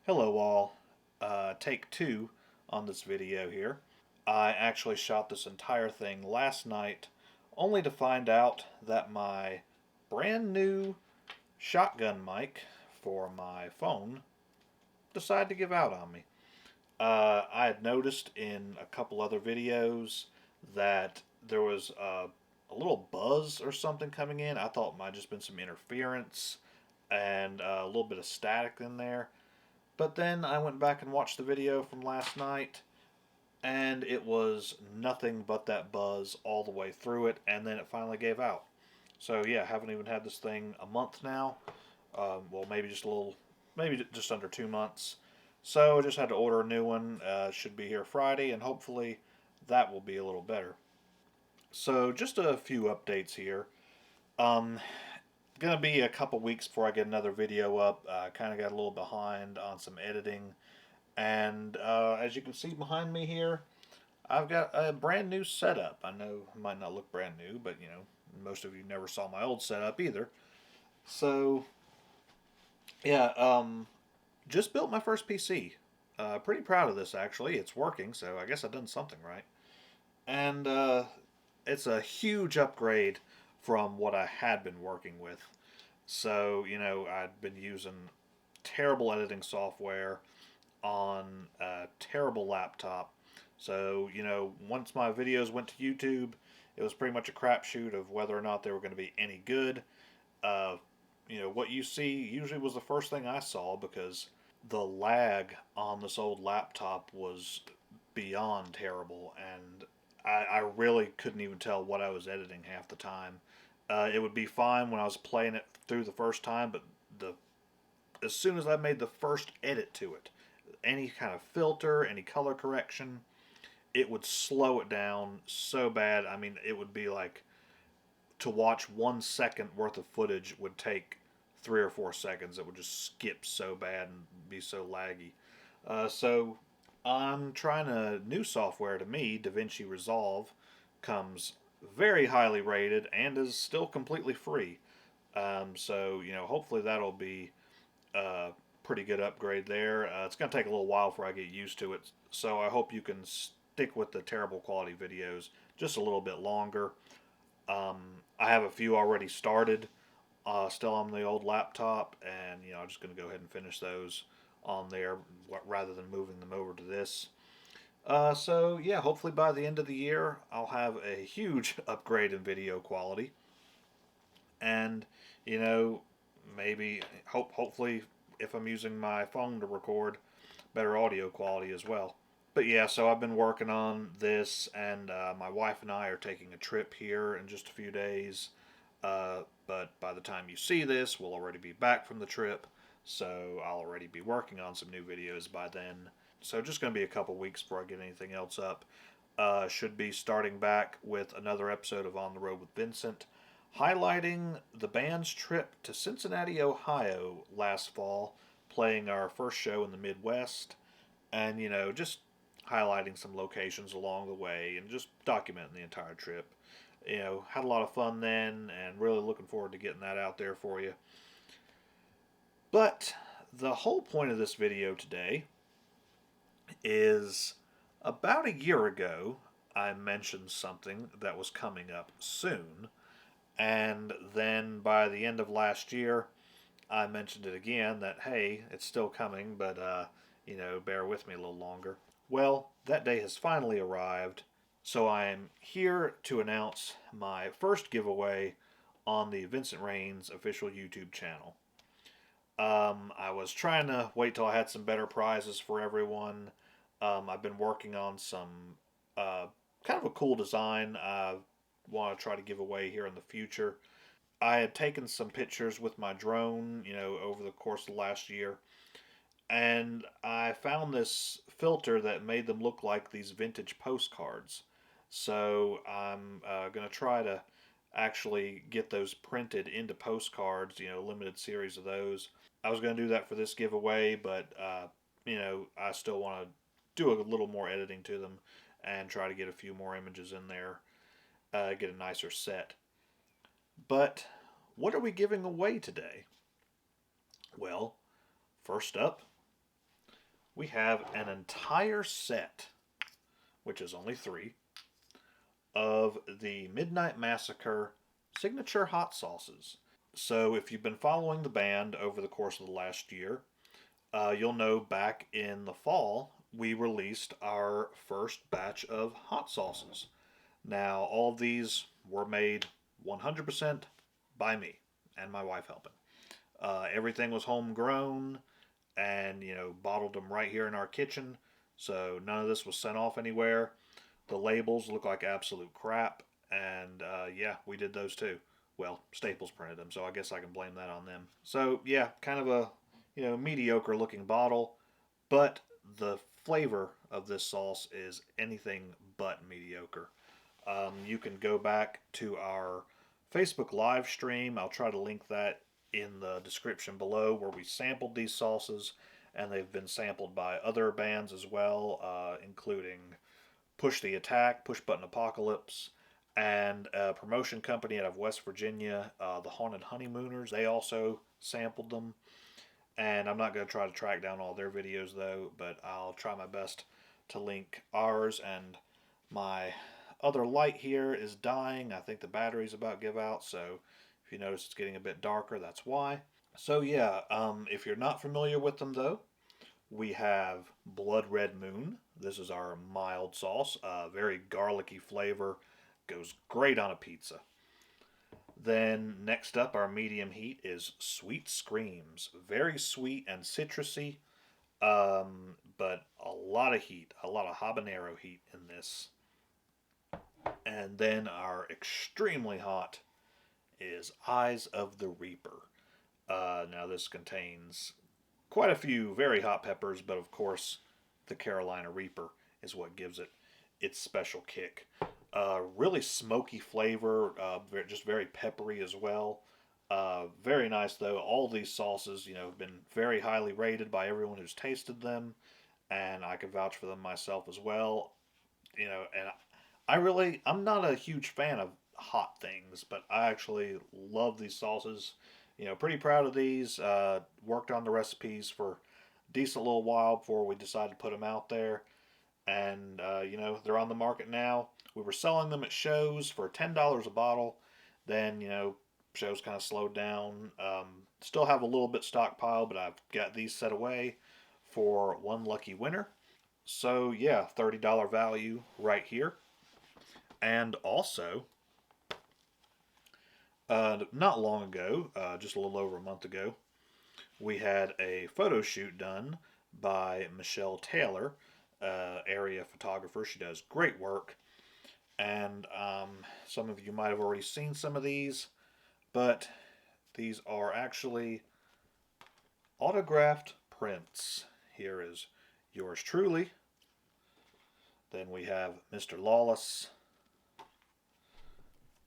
Hello all, take two on this video here. I actually shot this entire thing last night only to find out that my brand new shotgun mic for my phone decided to give out on me. I had noticed in a couple other videos that there was a little buzz or something coming in. I thought it might have just been some interference and a little bit of static in there. But then I went back and watched the video from last night, and it was nothing but that buzz all the way through it, and then it finally gave out. So yeah, haven't even had this thing a month now. Well, maybe just a little, maybe just under 2 months. So I just had to order a new one. Should be here Friday, and hopefully that will be a little better. So just a few updates here. Um, Gonna be a couple weeks before I get another video up. Kind of got a little behind on some editing. And as you can see behind me here, I've got a brand new setup. I know it might not look brand new, but you know, most of you never saw my old setup either. So, yeah, just built my first PC. Pretty proud of this actually. It's working, so I guess I've done something right. And it's a huge upgrade from what I had been working with. So, you know, I'd been using terrible editing software on a terrible laptop. So, you know, once my videos went to YouTube, it was pretty much a crapshoot of whether or not they were going to be any good. Uh, you know, what you see usually was the first thing I saw because the lag on this old laptop was beyond terrible, and I really couldn't even tell what I was editing half the time. It would be fine when I was playing it through the first time, but the as soon as I made the first edit to it, any kind of filter, any color correction, it would slow it down so bad. I mean, it would be like to watch 1 second worth of footage would take 3 or 4 seconds. It would just skip so bad and be so laggy. So I'm trying a new software to me. DaVinci Resolve comes very highly rated and is still completely free. So you know, hopefully that'll be a pretty good upgrade there. It's going to take a little while before I get used to it. So I hope you can stick with the terrible quality videos just a little bit longer. Um, I have a few already started, still on the old laptop, and you know I'm just going to go ahead and finish those on there rather than moving them over to this. So yeah, hopefully by the end of the year I'll have a huge upgrade in video quality, and you know maybe hopefully if I'm using my phone to record, better audio quality as well. But yeah, so I've been working on this, and my wife and I are taking a trip here in just a few days. But by the time you see this, we'll already be back from the trip, so I'll already be working on some new videos by then. So just going to be a couple weeks before I get anything else up. Should be starting back with another episode of On the Road with Vincent, highlighting the band's trip to Cincinnati, Ohio last fall, playing our first show in the Midwest, and you know, just highlighting some locations along the way and just documenting the entire trip. You know, had a lot of fun then, and really looking forward to getting that out there for you. But the whole point of this video today is about a year ago, I mentioned something that was coming up soon, and then by the end of last year, I mentioned it again that hey, it's still coming, but you know, bear with me a little longer. Well, that day has finally arrived, so I am here to announce my first giveaway on the Vincent Rains official YouTube channel. I was trying to wait till I had some better prizes for everyone. I've been working on some uh, kind of a cool design I want to try to give away here in the future. I had taken some pictures with my drone, you know, over the course of the last year, and I found this filter that made them look like these vintage postcards. So I'm going to try to actually get those printed into postcards, you know, limited series of those. I was going to do that for this giveaway, but, you know, I still want to do a little more editing to them and try to get a few more images in there, get a nicer set. But what are we giving away today? Well, first up, we have an entire set, which is only 3, of the Midnight Massacre signature hot sauces. So if you've been following the band over the course of the last year, you'll know back in the fall we released our first batch of hot sauces. Now, all of these were made 100% by me and my wife helping. Everything was homegrown and, bottled them right here in our kitchen. So none of this was sent off anywhere. The labels look like absolute crap. And yeah, we did those too. Well, Staples printed them, so I guess I can blame that on them. So yeah, kind of a mediocre looking bottle, but the flavor of this sauce is anything but mediocre. You can go back to our Facebook live stream. I'll try to link that in the description below where we sampled these sauces, and they've been sampled by other bands as well, including Push the Attack, Push Button Apocalypse, and a promotion company out of West Virginia, the Haunted Honeymooners. They also sampled them. And I'm not going to try to track down all their videos though, but I'll try my best to link ours. And my other light here is dying. I think the battery's about to give out, so if you notice it's getting a bit darker, that's why. So yeah, if you're not familiar with them though, we have Blood Red Moon. This is our mild sauce, very garlicky flavor, goes great on a pizza. Then next up, our medium heat is Sweet Screams. Very sweet and citrusy, but a lot of heat, a lot of habanero heat in this. And then our extremely hot is Eyes of the Reaper. Now this contains quite a few very hot peppers, but of course the Carolina Reaper is what gives it its special kick. Really smoky flavor, just very peppery as well. Very nice though. All these sauces, have been very highly rated by everyone who's tasted them, and I can vouch for them myself as well. And I'm not a huge fan of hot things, but I actually love these sauces. Pretty proud of these. Worked on the recipes for a decent little while before we decided to put them out there, and they're on the market now. We were selling them at shows for $10 a bottle. Then shows kind of slowed down. Still have a little bit stockpiled, but I've got these set away for one lucky winner. So yeah, $30 value right here. And also, not long ago, just a little over a month ago, we had a photo shoot done by Michelle Taylor, area photographer. She does great work. And some of you might have already seen some of these, but these are actually autographed prints. Here is yours truly. Then we have Mr. Lawless.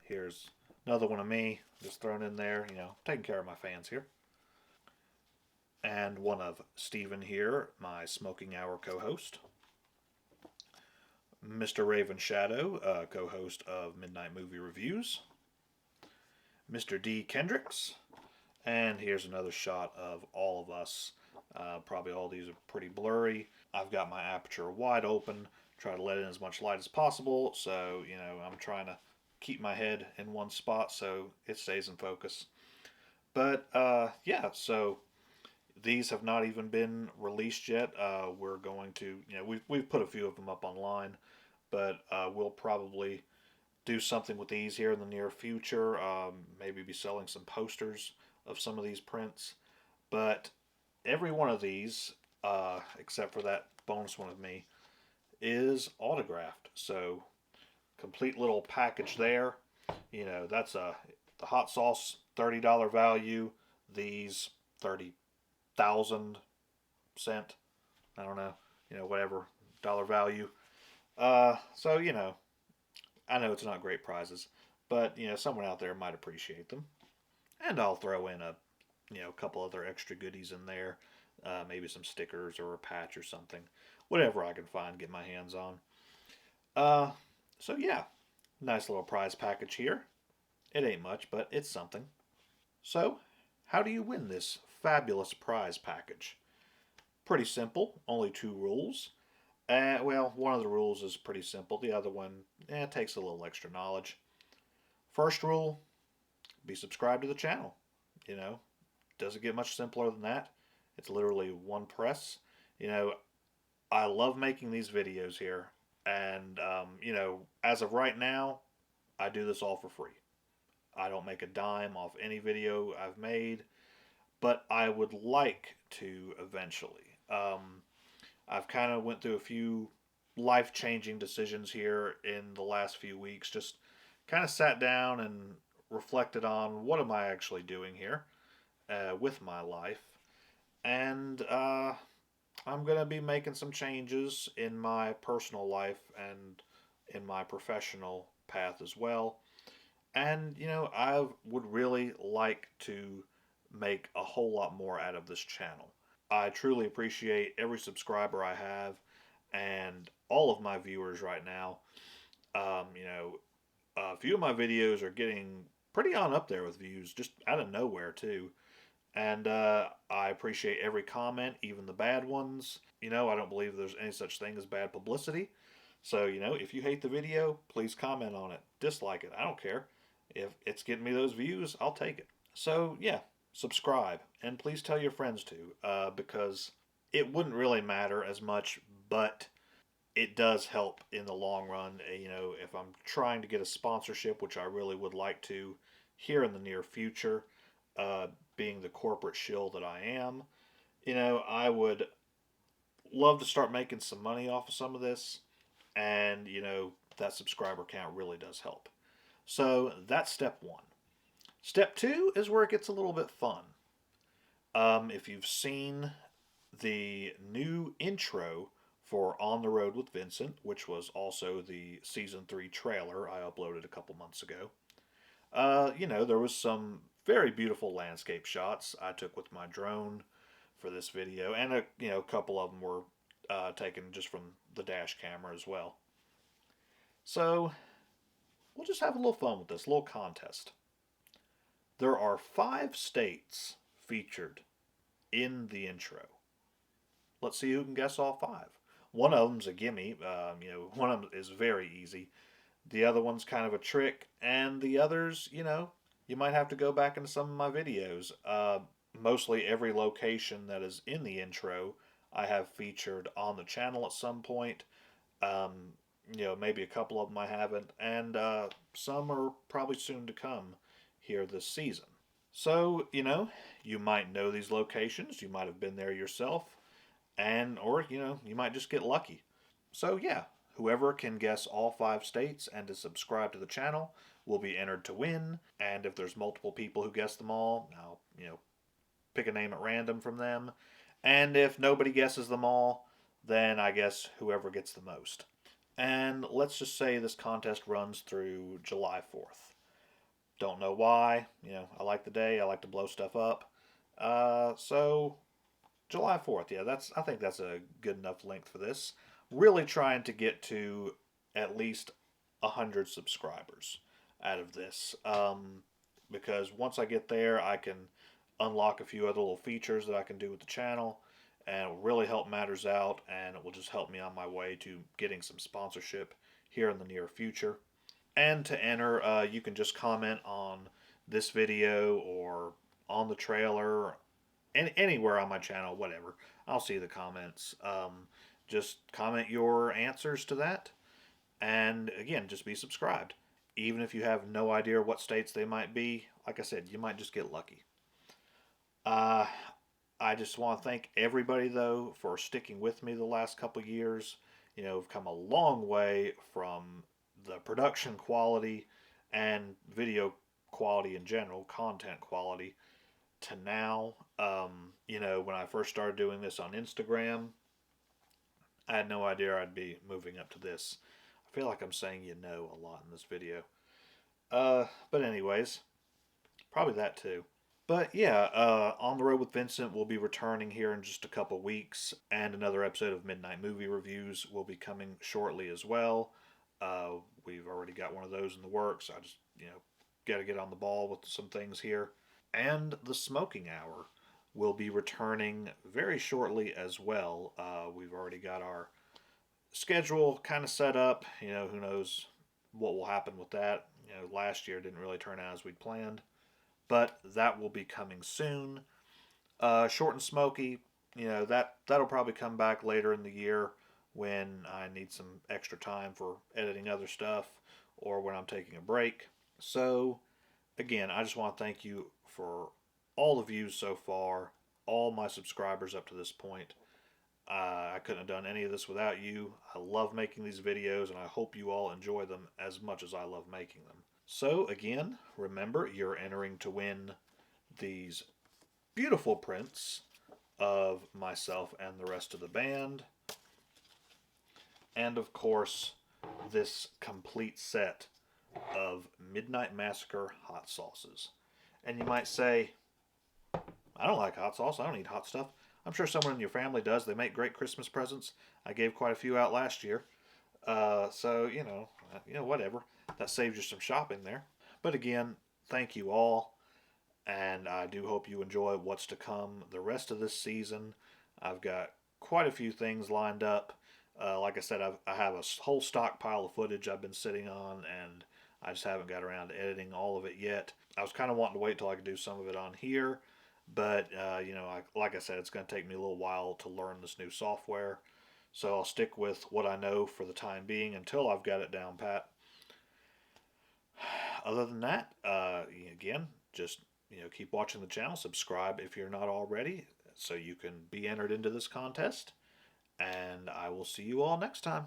Here's another one of me, just thrown in there, taking care of my fans here. And one of Steven here, my Smoking Hour co-host. Mr. Raven Shadow, co-host of Midnight Movie Reviews. Mr. D. Kendricks. And here's another shot of all of us. Probably all these are pretty blurry. I've got my aperture wide open, try to let in as much light as possible, so, I'm trying to keep my head in one spot so it stays in focus. But, yeah, so these have not even been released yet. We're going to, we've put a few of them up online, but we'll probably do something with these here in the near future. Maybe be selling some posters of some of these prints. But every one of these, except for that bonus one of me, is autographed. So complete little package there. That's the hot sauce, $30 value. These 30,000 cent. I don't know. Whatever dollar value. So I know it's not great prizes, but someone out there might appreciate them. And I'll throw in a couple other extra goodies in there, maybe some stickers or a patch or something, whatever I can find, get my hands on. So yeah, nice little prize package here. It ain't much, but it's something. So, how do you win this fabulous prize package? pretty simple, only two rules. Well, one of the rules is pretty simple. The other one takes a little extra knowledge. First rule, be subscribed to the channel. You know, doesn't get much simpler than that. It's literally one press. You know, I love making these videos here. And, as of right now, I do this all for free. I don't make a dime off any video I've made, but I would like to eventually. I've kind of went through a few life-changing decisions here in the last few weeks. Just kind of sat down and reflected on what am I actually doing here with my life, and I'm gonna be making some changes in my personal life and in my professional path as well. And I would really like to make a whole lot more out of this channel. I truly appreciate every subscriber I have and all of my viewers right now. A few of my videos are getting pretty on up there with views, just out of nowhere, too. And I appreciate every comment, even the bad ones. I don't believe there's any such thing as bad publicity. So, if you hate the video, please comment on it. Dislike it. I don't care. If it's getting me those views, I'll take it. So, yeah, subscribe. And please tell your friends to, because it wouldn't really matter as much, but it does help in the long run. If I'm trying to get a sponsorship, which I really would like to here in the near future, uh, being the corporate shill that I am, I would love to start making some money off of some of this. And, that subscriber count really does help. So that's step one. Step two is where it gets a little bit fun. If you've seen the new intro for On the Road with Vincent, which was also the season 3 trailer I uploaded a couple months ago, there was some very beautiful landscape shots I took with my drone for this video, and a couple of them were taken just from the dash camera as well. So we'll just have a little fun with this little contest. There are 5 states featured in the intro. Let's see who can guess all 5. One of them's a gimme. One of them is very easy. The other one's kind of a trick, and the others, you might have to go back into some of my videos. Mostly every location that is in the intro, I have featured on the channel at some point. Maybe a couple of them I haven't, and some are probably soon to come here this season. So, you might know these locations, you might have been there yourself, or you might just get lucky. So, yeah, whoever can guess all 5 states and to subscribe to the channel will be entered to win. And if there's multiple people who guess them all, I'll, pick a name at random from them. And if nobody guesses them all, then I guess whoever gets the most. And let's just say this contest runs through July 4th. Don't know why. I like the day. I like to blow stuff up. So July 4th. Yeah, I think that's a good enough length for this. Really trying to get to at least 100 subscribers out of this. Because once I get there, I can unlock a few other little features that I can do with the channel, and it will really help matters out, and it will just help me on my way to getting some sponsorship here in the near future. And to enter, you can just comment on this video or on the trailer, and anywhere on my channel, whatever. I'll see the comments. Just comment your answers to that, and again, just be subscribed. Even if you have no idea what states they might be, like I said, you might just get lucky. I just want to thank everybody, though, for sticking with me the last couple years. We've come a long way from the production quality and video quality in general, content quality, to now. When I first started doing this on Instagram, I had no idea I'd be moving up to this. I feel like I'm saying a lot in this video. But anyways, probably that too. But yeah, On the Road with Vincent will be returning here in just a couple weeks, and another episode of Midnight Movie Reviews will be coming shortly as well. We've already got one of those in the works. I just, got to get on the ball with some things here. And The Smoking Hour will be returning very shortly as well. We've already got our schedule kind of set up. You know, who knows what will happen with that. You know, last year didn't really turn out as we'd planned, but that will be coming soon. Short and smoky, you know, that'll probably come back later in the year when I need some extra time for editing other stuff or when I'm taking a break. So, again, I just want to thank you for all the views so far, all my subscribers up to this point. I couldn't have done any of this without you. I love making these videos, and I hope you all enjoy them as much as I love making them. So, again, remember, you're entering to win these beautiful prints of myself and the rest of the band. And, of course, this complete set of Midnite Massacre hot sauces. And you might say, I don't like hot sauce. I don't eat hot stuff. I'm sure someone in your family does. They make great Christmas presents. I gave quite a few out last year. So, whatever. That saves you some shopping there. But again, thank you all. And I do hope you enjoy what's to come the rest of this season. I've got quite a few things lined up. Like I said, I have a whole stockpile of footage I've been sitting on, and I just haven't got around to editing all of it yet. I was kind of wanting to wait till I could do some of it on here, but like I said, it's going to take me a little while to learn this new software. So I'll stick with what I know for the time being until I've got it down pat. Other than that, again, just keep watching the channel. Subscribe if you're not already, so you can be entered into this contest. And I will see you all next time.